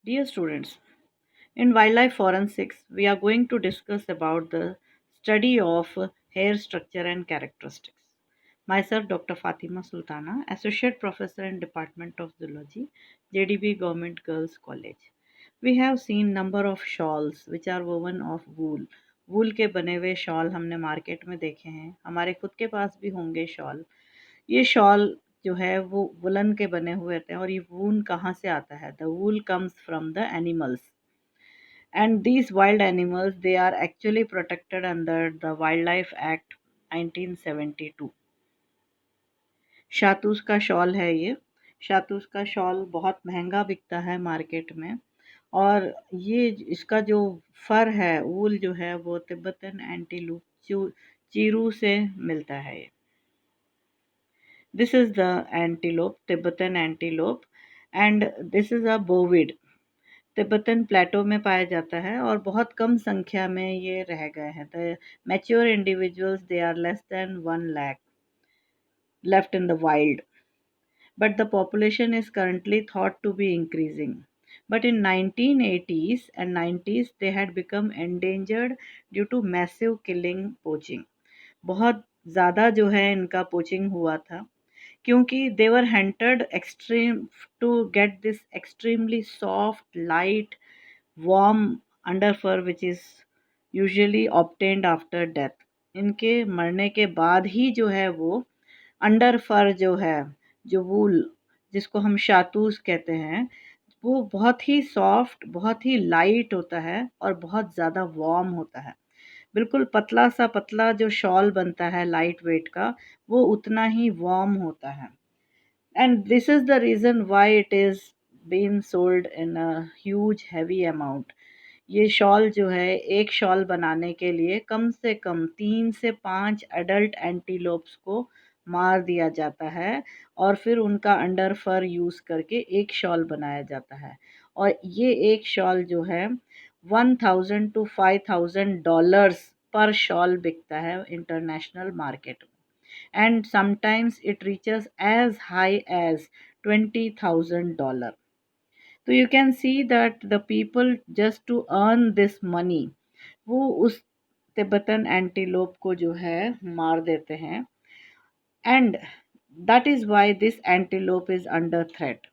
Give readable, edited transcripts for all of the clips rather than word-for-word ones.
Dear students, in wildlife forensics, we are going to discuss about the study of hair structure and characteristics. Myself, Dr. Fatima Sultana, Associate Professor in Department of Zoology, JDB Government Girls College. We have seen number of shawls which are woven of wool. वूल के बने हुए shawl हमने market में देखे हैं, हमारे खुद के पास भी होंगे शॉल। ये शॉल जो है वो वुलन के बने हुए होते हैं और ये वूल कहाँ से आता है? The wool comes from the animals and these wild animals they are actually protected under the Wildlife Act 1972। शातूस का शॉल है ये। शातूस का शॉल बहुत महंगा बिकता है मार्केट में और ये इसका जो फर है वूल जो है वो तिब्बतन एंटीलोप चीरू से मिलता है ये। This is the antelope, Tibetan antelope and this is a bovid. Tibetan plateau में पाया जाता है और बहुत कम संख्या में ये रह गए हैं। The mature individuals they are less than 1 lakh left in the wild, but the population is currently thought to be increasing. But in 1980s and 90s they had become endangered due to massive killing poaching। बहुत ज़्यादा जो है इनका poaching हुआ था क्योंकि they were hunted extreme to get this extremely soft, light, warm under fur which is usually obtained after death. इनके मरने के बाद ही जो है वो अंडर फर जो है, जो वूल जिसको हम शातूस कहते हैं, वो बहुत ही सॉफ्ट, बहुत ही लाइट होता है और बहुत ज़्यादा वार्म होता है। बिल्कुल पतला सा पतला जो शॉल बनता है लाइट वेट का, वो उतना ही वार्म होता है। And this is the reason why it is been sold in a huge heavy amount. ये शॉल जो है एक शॉल बनाने के लिए कम से कम 3 से 5 एडल्ट एंटीलोप्स को मार दिया जाता है और फिर उनका अंडर फर यूज़ करके एक शॉल बनाया जाता है और ये एक शॉल जो है 1000 to 5000 डॉलर्स पर शॉल बिकता है इंटरनेशनल मार्केट में and sometimes it reaches as high as $20,000। तो you can see that the people just to earn this money वो उस तिब्बतन एंटीलोप को जो है मार देते हैं and that is why this antelope is under threat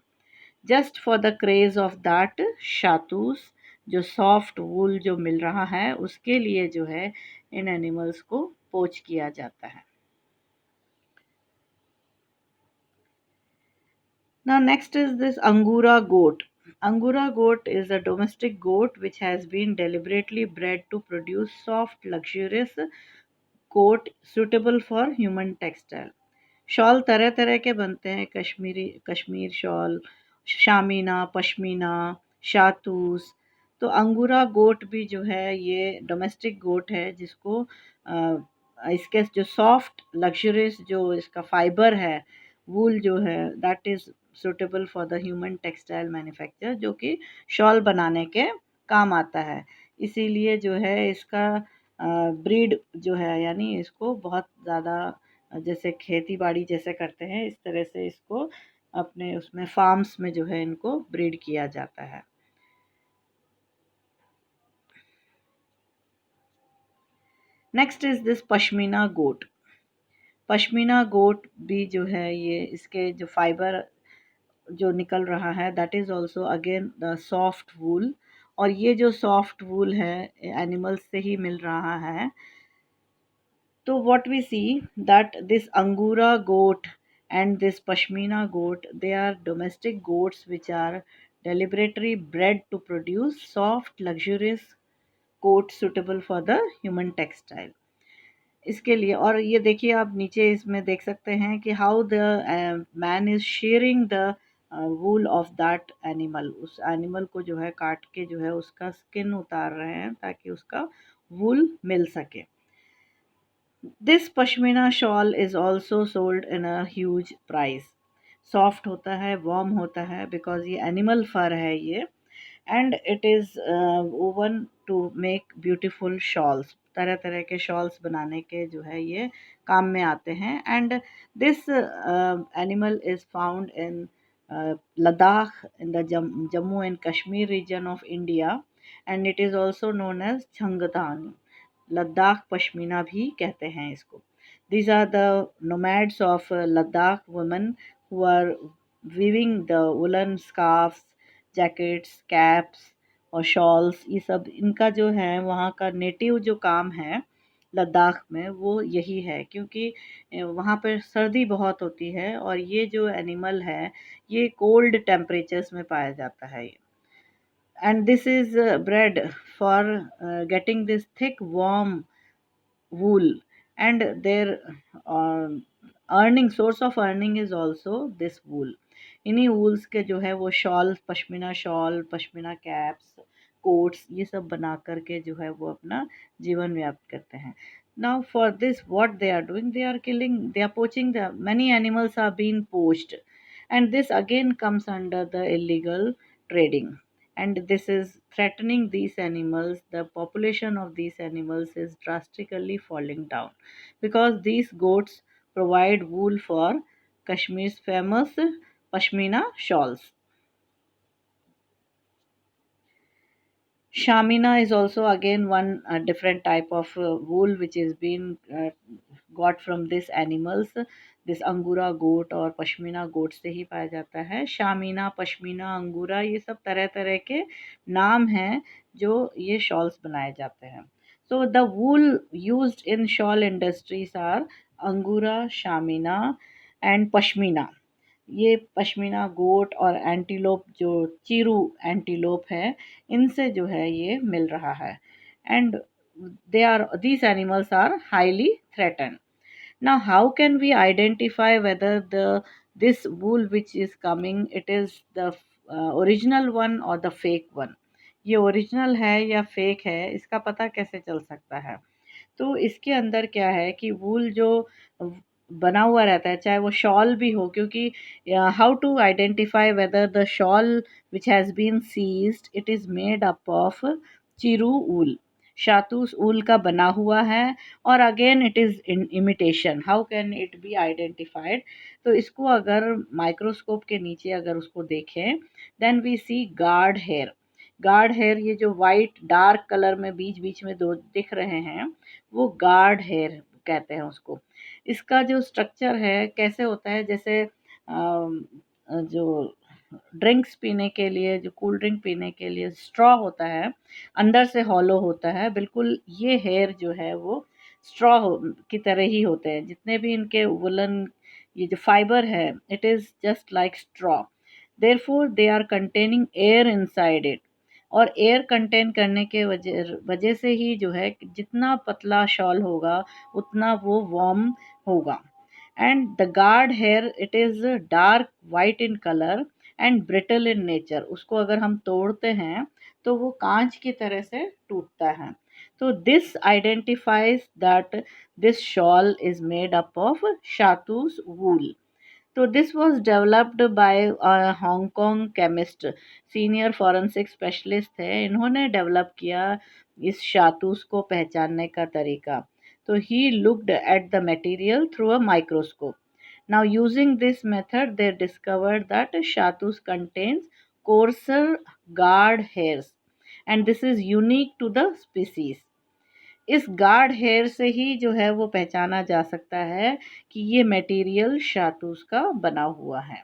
just for the craze of that shahtoosh. जो सॉफ्ट वूल जो मिल रहा है उसके लिए जो है इन एनिमल्स को पोच किया जाता है। Now next is this Angora goat. Angora goat is a domestic goat which has been deliberately bred to produce soft, luxurious coat suitable for human textile। Shawl तरह तरह के बनते हैं, कश्मीर शॉल, शामीना, पश्मीना, शातूस। तो अंगूरा गोट भी जो है ये डोमेस्टिक गोट है जिसको इसके जो सॉफ्ट लग्जरियस जो इसका फाइबर है वूल जो है that is suitable for the human textile manufacture जो कि शॉल बनाने के काम आता है। इसीलिए जो है इसका ब्रीड जो है यानी इसको बहुत ज़्यादा जैसे खेती बाड़ी जैसे करते हैं इस तरह से इसको अपने उसमें फार्म्स में जो है इनको ब्रीड किया जाता है। नेक्स्ट इज दिस पश्मीना गोट। पश्मीना गोट भी जो है ये इसके जो फाइबर जो निकल रहा है that is also again the soft wool और ये जो सॉफ्ट वूल है एनिमल्स से ही मिल रहा है। तो what we see that this Angora goat and this Pashmina goat, they are domestic goats which are deliberately bred to produce soft, luxurious coats suitable for the human textile। इसके लिए और ये देखिए आप नीचे इसमें देख सकते हैं कि how the man is sharing the wool of that animal. उस एनिमल को जो है काट के जो है उसका स्किन उतार रहे हैं ताकि उसका वूल मिल सके। This pashmina shawl is also sold in a huge price. Soft होता है, वार्म होता है बिकॉज ये एनिमल फर है ये and it is woven to make beautiful shawls. तरह तरह के शॉल्स बनाने के जो है ये काम में आते हैं and this animal is found in Ladakh in the Jammu and Kashmir region of India, and it is also known as Changdan. Ladakh pashmina भी कहते हैं इसको. These are the nomads of Ladakh women who are weaving the woolen scarves, jackets, caps और shawls. ये सब इनका जो है वहाँ का नेटिव जो काम है लद्दाख में वो यही है, क्योंकि वहाँ पर सर्दी बहुत होती है और ये जो एनिमल है ये कोल्ड टेम्परेचर्स में पाया जाता है. And this is bred for getting this thick warm wool, and their uh, earning source of earning is also this wool. इन्हीं वूल्स के जो है वो शॉल पश्मीना कैप्स कोट्स ये सब बना करके जो है वो अपना जीवन व्याप्त करते हैं. Now for this what they are doing, they are poaching, the many animals are being poached, and this again comes under the illegal trading, and this is threatening these animals. The population of these animals is drastically falling down because these goats provide wool for Kashmir's famous pashmina shawls. Shamina is also again one different type of wool which is being got from these animals. This अंगूरा गोट और पश्मीना गोट से ही पाया जाता है. शामीना, पश्मीना, अंगूरा ये सब तरह तरह के नाम हैं जो ये शॉल्स बनाए जाते हैं. So the wool used in shawl industries are अंगूरा, शामीना and पश्मीना. ये पश्मीना गोट और एंटीलोप जो चीरू एंटीलोप है इनसे जो है ये मिल रहा है. And they are these animals are highly threatened. Now how can we identify whether the this wool which is coming it is the original one or the fake one? ये original है या फेक है इसका पता कैसे चल सकता है? तो इसके अंदर क्या है कि वूल जो बना हुआ रहता है चाहे वो शॉल भी हो, क्योंकि how to identify whether the shawl which has been seized it is made up of chiru wool. Shahtoosh wool का बना हुआ है और again it is in imitation. How can it be identified? तो इसको अगर माइक्रोस्कोप के नीचे अगर उसको देखें then we see guard hair ये जो वाइट डार्क कलर में बीच बीच में दो दिख रहे हैं वो गार्ड हेयर कहते हैं उसको. इसका जो स्ट्रक्चर है कैसे होता है, जैसे जो ड्रिंक्स पीने के लिए जो कूल ड्रिंक पीने के लिए स्ट्रॉ होता है अंदर से हॉलो होता है, बिल्कुल ये हेयर जो है वो स्ट्रॉ की तरह ही होते हैं. जितने भी इनके वुलन ये जो फाइबर है it is just like straw. Therefore they are containing air inside it, और एयर कंटेन करने के वजह वजह से ही जो है जितना पतला शॉल होगा उतना वो वार्म होगा. And the guard hair it is dark white in colour and brittle in nature. उसको अगर हम तोड़ते हैं तो वो कांच की तरह से टूटता है. तो this identifies that this shawl is made up of shahtoosh wool. तो this was developed by Hong Kong chemist, senior forensic specialist थे, इन्होंने डेवलप किया इस शातूस को पहचानने का तरीका. तो he looked at the material through a microscope. Now using this method they discovered that shahtoosh contains coarser guard hairs and this is unique to the species. इस गार्ड हेयर से ही जो है वो पहचाना जा सकता है कि ये मटेरियल शातूस का बना हुआ है.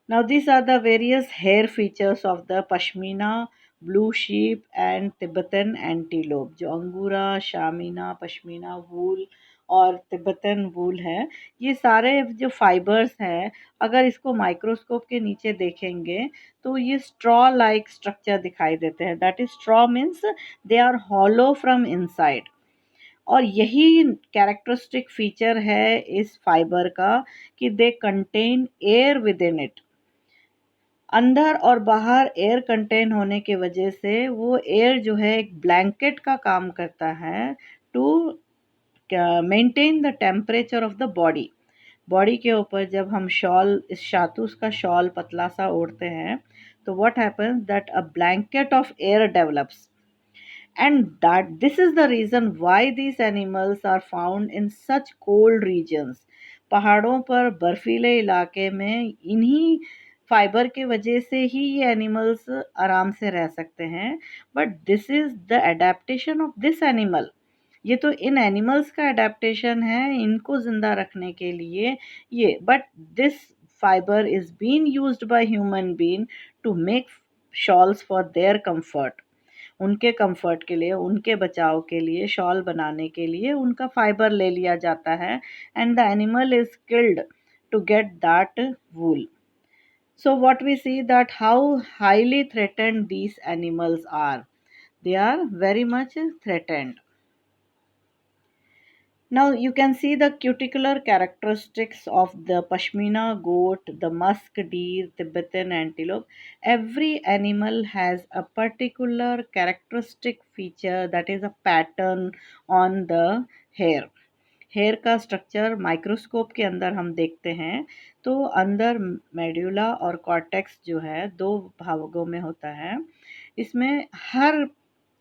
Now these are the various hair features of the pashmina, blue sheep and Tibetan antelope. जो अंगूरा, शामीना, पश्मीना वूल और तिब्बतन वूल है, ये सारे जो फाइबर्स हैं अगर इसको माइक्रोस्कोप के नीचे देखेंगे तो ये स्ट्रॉ लाइक स्ट्रक्चर दिखाई देते हैं. That is straw means they are hollow from inside. और यही कैरेक्टरिस्टिक फीचर है इस फाइबर का कि they contain air within it. अंदर और बाहर एयर कंटेन होने की वजह से वो एयर जो है एक ब्लैंकेट का काम करता है to maintain the temperature of the body. Body के ऊपर जब हम शॉल इस शातूस का शॉल पतला सा ओढ़ते हैं तो what happens that a blanket of air develops, and this is the reason why these animals are found in such cold regions. पहाड़ों पर बर्फीले इलाके में इन्हीं फाइबर की वजह से ही ये एनिमल्स आराम से रह सकते हैं। But this is the adaptation of this animal, ये तो इन एनिमल्स का एडेप्टेशन है इनको जिंदा रखने के लिए ये। But this fibre is been used by human being to make shawls for their comfort, उनके कंफर्ट के लिए, उनके बचाव के लिए, शॉल बनाने के लिए उनका फाइबर ले लिया जाता है and the animal is killed to get that wool. So what we see that how highly threatened these animals are. They are very much threatened. Now you can see the cuticular characteristics of the Pashmina goat, the musk deer, Tibetan antelope. Every animal has a particular characteristic feature, that is a pattern on the hair. Hair का structure microscope के अंदर हम देखते हैं तो अंदर medulla और cortex जो है दो भागों में होता है। इसमें हर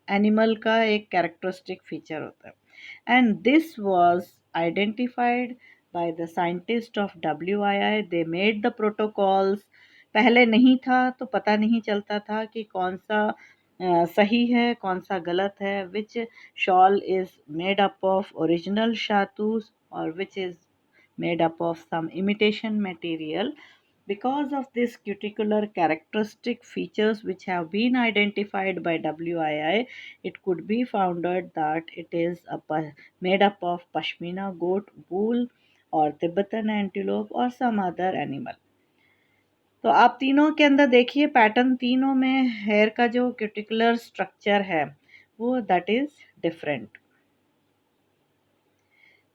एनिमल का एक कैरेक्टरिस्टिक फीचर होता है and this was identified by the scientist of WII। They made the protocols. पहले नहीं था तो पता नहीं चलता था कि कौन सा सही है कौन सा गलत है, which shawl is made up of original shahtoosh और which is made up of some imitation material. Because of these cuticular characteristic features which have been identified by WII, it could be founded that it is made up of Pashmina goat wool or Tibetan antelope or some other animal. तो आप तीनों के अंदर देखिए pattern, तीनों में hair का जो क्यूटिकुलर स्ट्रक्चर है वो that is different.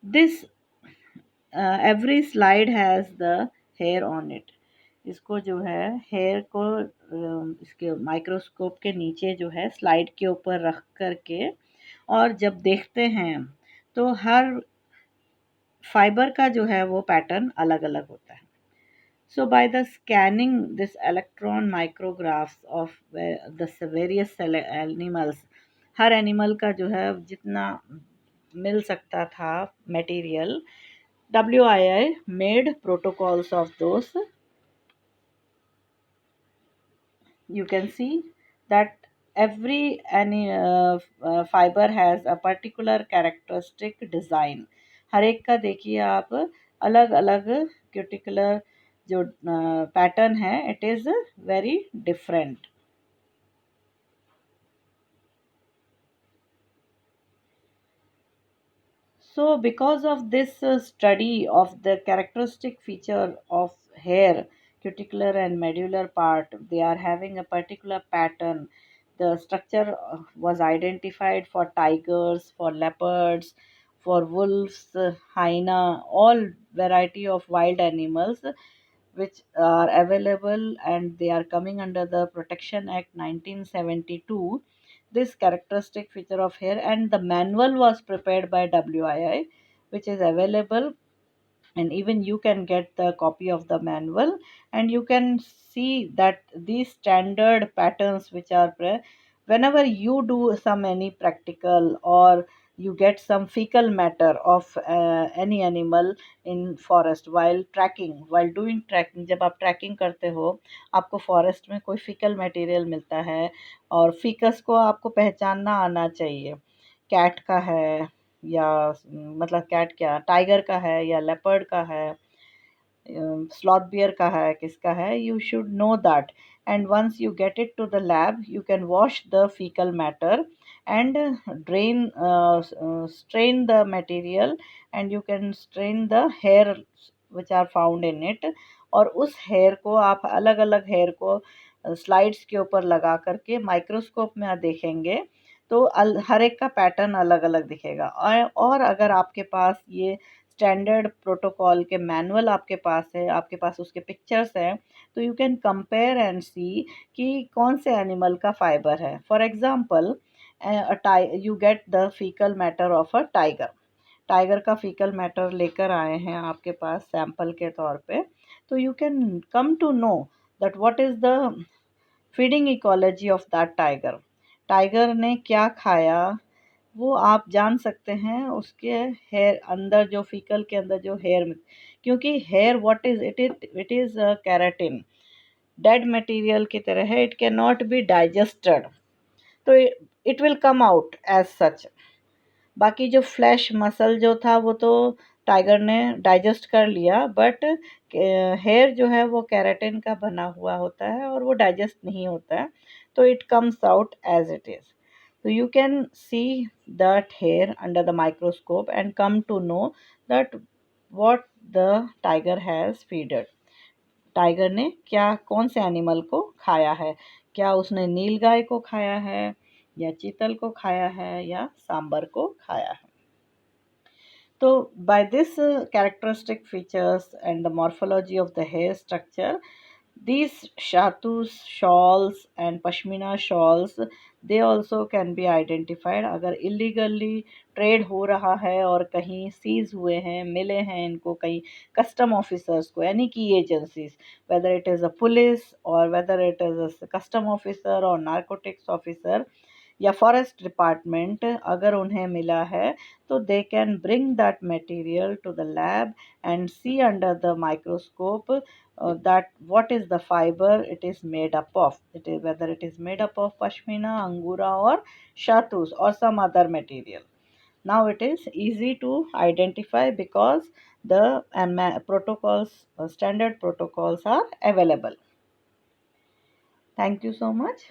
This every slide has the hair on it. इसको जो है हेयर को इसके माइक्रोस्कोप के नीचे जो है स्लाइड के ऊपर रख करके और जब देखते हैं तो हर फाइबर का जो है वो पैटर्न अलग अलग होता है। So by the scanning this electron micrographs of the various animals, her animal का जो है जितना मिल सकता था material, WII made protocols of those. You can see that every fiber has a particular characteristic design. हर एक का देखिए आप अलग अलग क्यूटिकुलर जो पैटर्न है it is very different. So, because of this study of the characteristic feature of hair, cuticular and medullary part, they are having a particular pattern. The structure was identified for tigers, for leopards, for wolves, hyena, all variety of wild animals which are available and they are coming under the Protection Act 1972. This characteristic feature of hair and the manual was prepared by WII, which is available, and even you can get the copy of the manual and you can see that these standard patterns which are whenever you do some any practical or you get some fecal matter of any animal in forest while doing tracking, जब आप trekking करते हो आपको forest में कोई faecal material मिलता है और फीकस को आपको पहचानना आना चाहिए, कैट का है या मतलब कैट क्या टाइगर का है या लेपर्ड का है, स्लॉथ बियर का है, किसका है, you should know that. And once you get it to the lab you can wash the fecal matter and strain the material and you can strain the hair which are found in it। और उस hair को आप अलग अलग hair को slides के ऊपर लगा करके माइक्रोस्कोप में आप देखेंगे तो हर एक का पैटर्न अलग अलग दिखेगा। और अगर आपके पास ये स्टैंडर्ड प्रोटोकॉल के मैनुअल आपके पास है, आपके पास उसके पिक्चर्स हैं, तो यू कैन कंपेयर एंड सी कि कौन से एनिमल का फाइबर है। For example you get the faecal matter of a tiger. Tiger का फीकल मैटर लेकर आए हैं आपके पास सैंपल के तौर पे, तो you can come to know that what is the feeding ecology of that tiger. Tiger ने क्या खाया, वो आप जान सकते हैं उसके हेयर अंदर जो फीकल के अंदर जो हेयर में, क्योंकि hair what is it is keratin, dead material की तरह है, it can not be digested, तो it will come out as such. बाकी जो फ्लैश मसल जो था वो तो टाइगर ने डाइजेस्ट कर लिया, बट हेयर जो है वो केराटिन का बना हुआ होता है और वो डाइजेस्ट नहीं होता है, तो it comes out as it is. So you can see that hair under the microscope and come to know that what the tiger has feeded. Tiger ने क्या कौन से एनिमल को खाया है, क्या उसने नीलगाय को खाया है या चीतल को खाया है या सांबर को खाया है। So, by this characteristic features and the morphology of the hair structure, these shatus shawls and pashmina shawls, they also can be identified। अगर illegally trade हो रहा है और कहीं सीज हुए हैं, मिले हैं इनको कहीं कस्टम ऑफिसर्स को, यानी कि agencies, whether it is a police or whether it is a custom officer or narcotics officer या फॉरेस्ट डिपार्टमेंट, अगर उन्हें मिला है तो they can bring that material to the lab and see under the microscope that what is the fiber it is made up of, it is whether it is made up of pashmina, angura or shatus or some other material. Now it is easy to identify because the protocols, standard protocols are available. Thank you so much.